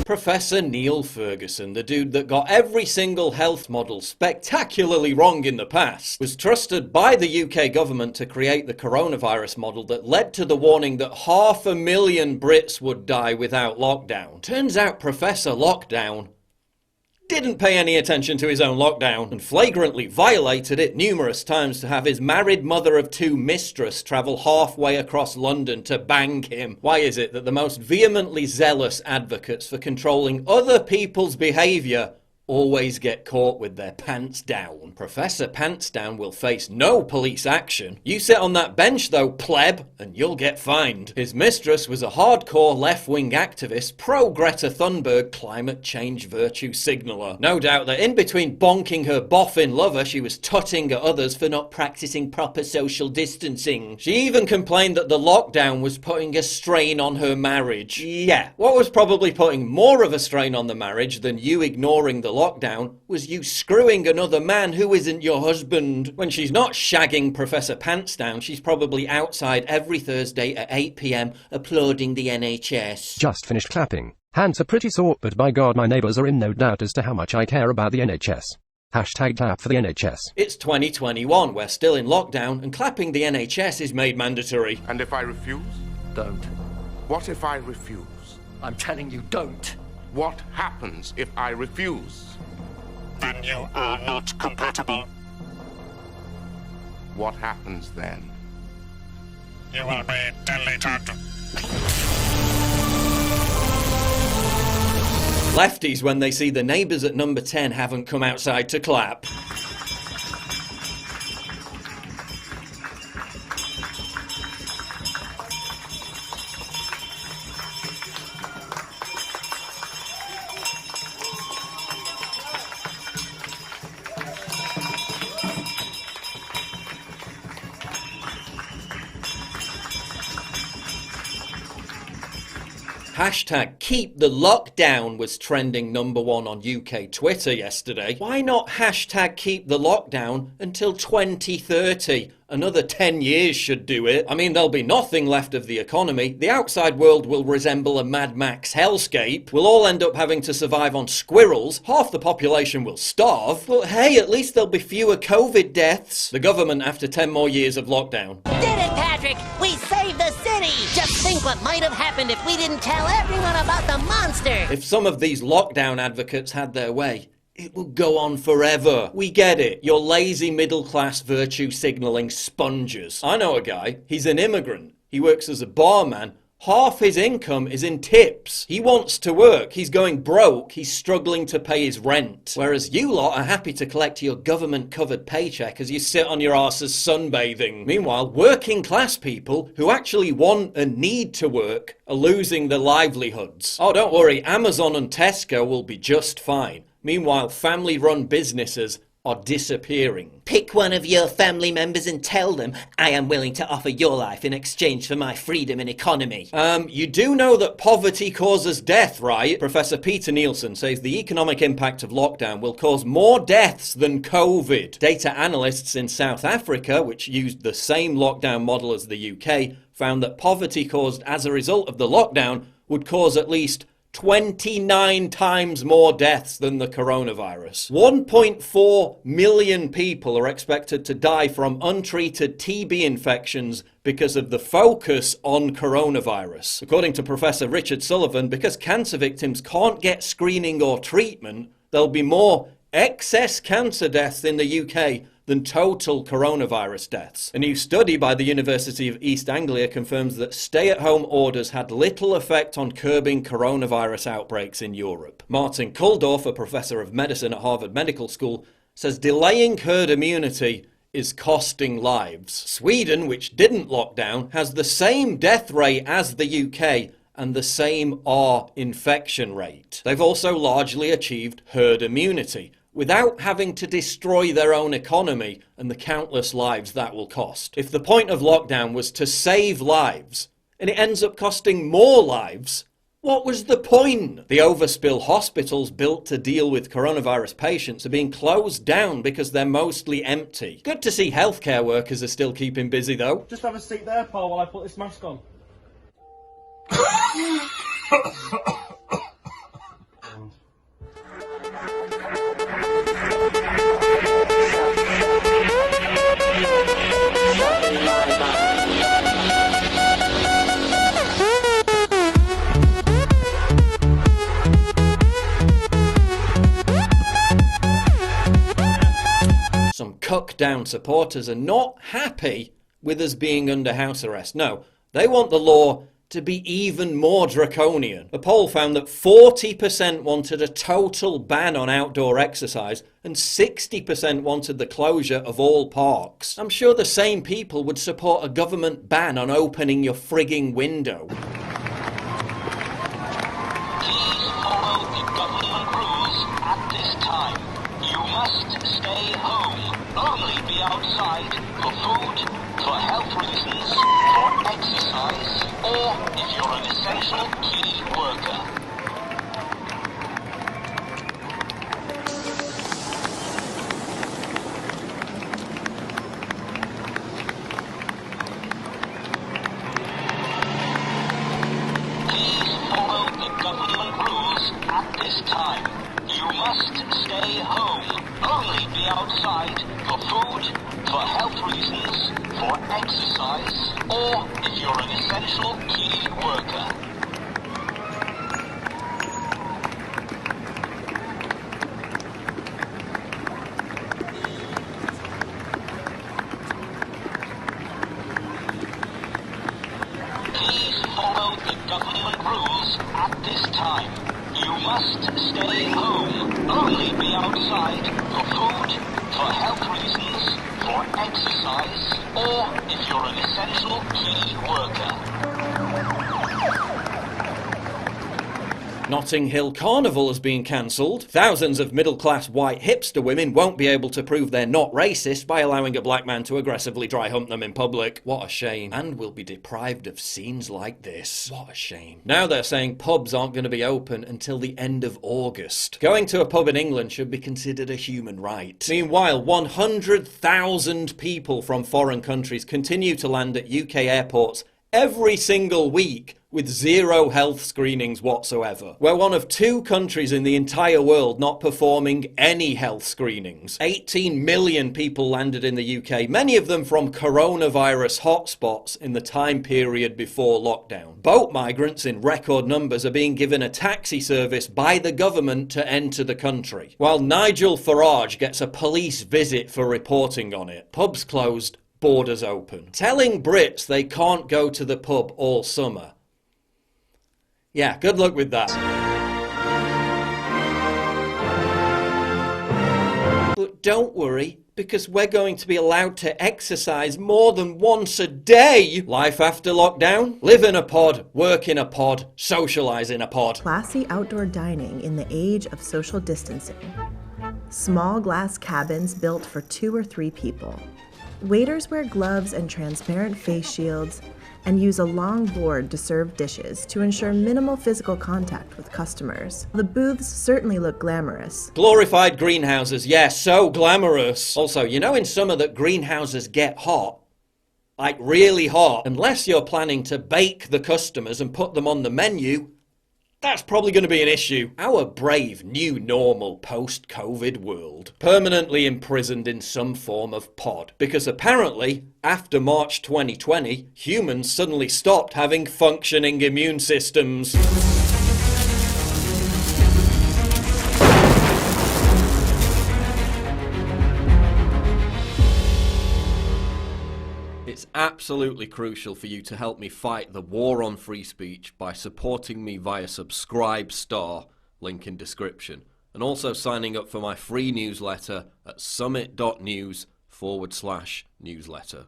Professor Neil Ferguson, the dude that got every single health model spectacularly wrong in the past, was trusted by the UK government to create the coronavirus model that led to the warning that 500,000 Brits would die without lockdown. Turns out Professor Lockdown didn't pay any attention to his own lockdown and flagrantly violated it numerous times to have his married mother of two mistress travel halfway across London to bang him. Why is it that the most vehemently zealous advocates for controlling other people's behaviour always get caught with their pants down? Professor Pants Down will face no police action. You sit on that bench though, pleb, and you'll get fined. His mistress was a hardcore left-wing activist, pro-Greta Thunberg climate change virtue signaller. No doubt that in between bonking her boffin lover, she was tutting at others for not practicing proper social distancing. She even complained that the lockdown was putting a strain on her marriage. Yeah, what was probably putting more of a strain on the marriage than you ignoring the lockdown was you screwing another man who isn't your husband. When she's not shagging Professor Pants Down, she's probably outside every Thursday at 8 PM applauding the NHS. Just finished clapping. Hands are pretty sore, but by God my neighbours are in no doubt as to how much I care about the NHS. Hashtag clap for the NHS. It's 2021, we're still in lockdown, and clapping the NHS is made mandatory. And if I refuse? Don't. What if I refuse? I'm telling you, don't. What happens if I refuse? Then you are not compatible. What happens then? You will be deleted. Lefties, when they see the neighbours at number 10 haven't come outside to clap. Hashtag keep the lockdown was trending #1 on UK Twitter yesterday. Why not hashtag keep the lockdown until 2030? Another 10 years should do it. I mean, there'll be nothing left of the economy. The outside world will resemble a Mad Max hellscape. We'll all end up having to survive on squirrels. Half the population will starve. But hey, at least there'll be fewer COVID deaths. The government after 10 more years of lockdown. Did it, Patrick! We saved the city! Just think what might have happened if we didn't tell everyone about the monster! If some of these lockdown advocates had their way, it will go on forever. We get it. You're lazy middle-class virtue signalling sponges. I know a guy. He's an immigrant. He works as a barman. Half his income is in tips. He wants to work. He's going broke. He's struggling to pay his rent. Whereas you lot are happy to collect your government-covered paycheck as you sit on your arses sunbathing. Meanwhile, working-class people who actually want and need to work are losing their livelihoods. Oh, don't worry. Amazon and Tesco will be just fine. Meanwhile, family-run businesses are disappearing. Pick one of your family members and tell them, I am willing to offer your life in exchange for my freedom and economy. You do know that poverty causes death, right? Professor Peter Nielsen says the economic impact of lockdown will cause more deaths than COVID. Data analysts in South Africa, which used the same lockdown model as the UK, found that poverty caused as a result of the lockdown would cause at least 29 times more deaths than the coronavirus. 1.4 million people are expected to die from untreated TB infections because of the focus on coronavirus. According to Professor Richard Sullivan, because cancer victims can't get screening or treatment, there'll be more excess cancer deaths in the UK than total coronavirus deaths. A new study by the University of East Anglia confirms that stay-at-home orders had little effect on curbing coronavirus outbreaks in Europe. Martin Kulldorff, a professor of medicine at Harvard Medical School, says delaying herd immunity is costing lives. Sweden, which didn't lock down, has the same death rate as the UK and the same R infection rate. They've also largely achieved herd immunity, without having to destroy their own economy and the countless lives that will cost. If the point of lockdown was to save lives, and it ends up costing more lives, what was the point? The overspill hospitals built to deal with coronavirus patients are being closed down because they're mostly empty. Good to see healthcare workers are still keeping busy though. Just have a seat there, pal, while I put this mask on. Cuckdown supporters are not happy with us being under house arrest. No, they want the law to be even more draconian. A poll found that 40% wanted a total ban on outdoor exercise and 60% wanted the closure of all parks. I'm sure the same people would support a government ban on opening your frigging window. Please follow the government rules at this time. You must stay home. Only be outside for food, for health reasons, for exercise, or if you're an essential key worker. Please follow the government rules at this time. You must stay home. Only be outside for food, for health reasons, for exercise, or if you're an essential key worker. Please follow the government rules at this time. You must stay home. Only be outside for food, for health reasons, for exercise, or if you're an essential key worker. Notting Hill Carnival has been cancelled. Thousands of middle-class white hipster women won't be able to prove they're not racist by allowing a black man to aggressively dry hump them in public. What a shame. And we'll be deprived of scenes like this. What a shame. Now they're saying pubs aren't going to be open until the end of August. Going to a pub in England should be considered a human right. Meanwhile, 100,000 people from foreign countries continue to land at UK airports every single week with zero health screenings whatsoever. We're one of 2 countries in the entire world not performing any health screenings. 18 million people landed in the UK, many of them from coronavirus hotspots in the time period before lockdown. Boat migrants in record numbers are being given a taxi service by the government to enter the country, while Nigel Farage gets a police visit for reporting on it. Pubs closed, borders open. Telling Brits they can't go to the pub all summer. Yeah, good luck with that. But don't worry, because we're going to be allowed to exercise more than once a day. Life after lockdown? Live in a pod, work in a pod, socialise in a pod. Classy outdoor dining in the age of social distancing. Small glass cabins built for 2 or 3 people. Waiters wear gloves and transparent face shields and use a long board to serve dishes to ensure minimal physical contact with customers. The booths certainly look glamorous. Glorified greenhouses, yes, so glamorous. Also, you know in summer that greenhouses get hot? Like really hot. Unless you're planning to bake the customers and put them on the menu, that's probably going to be an issue. Our brave new normal post-COVID world. Permanently imprisoned in some form of pod. Because apparently, after March 2020, humans suddenly stopped having functioning immune systems. It's absolutely crucial for you to help me fight the war on free speech by supporting me via Subscribe Star, link in description, and also signing up for my free newsletter at summit.news/newsletter.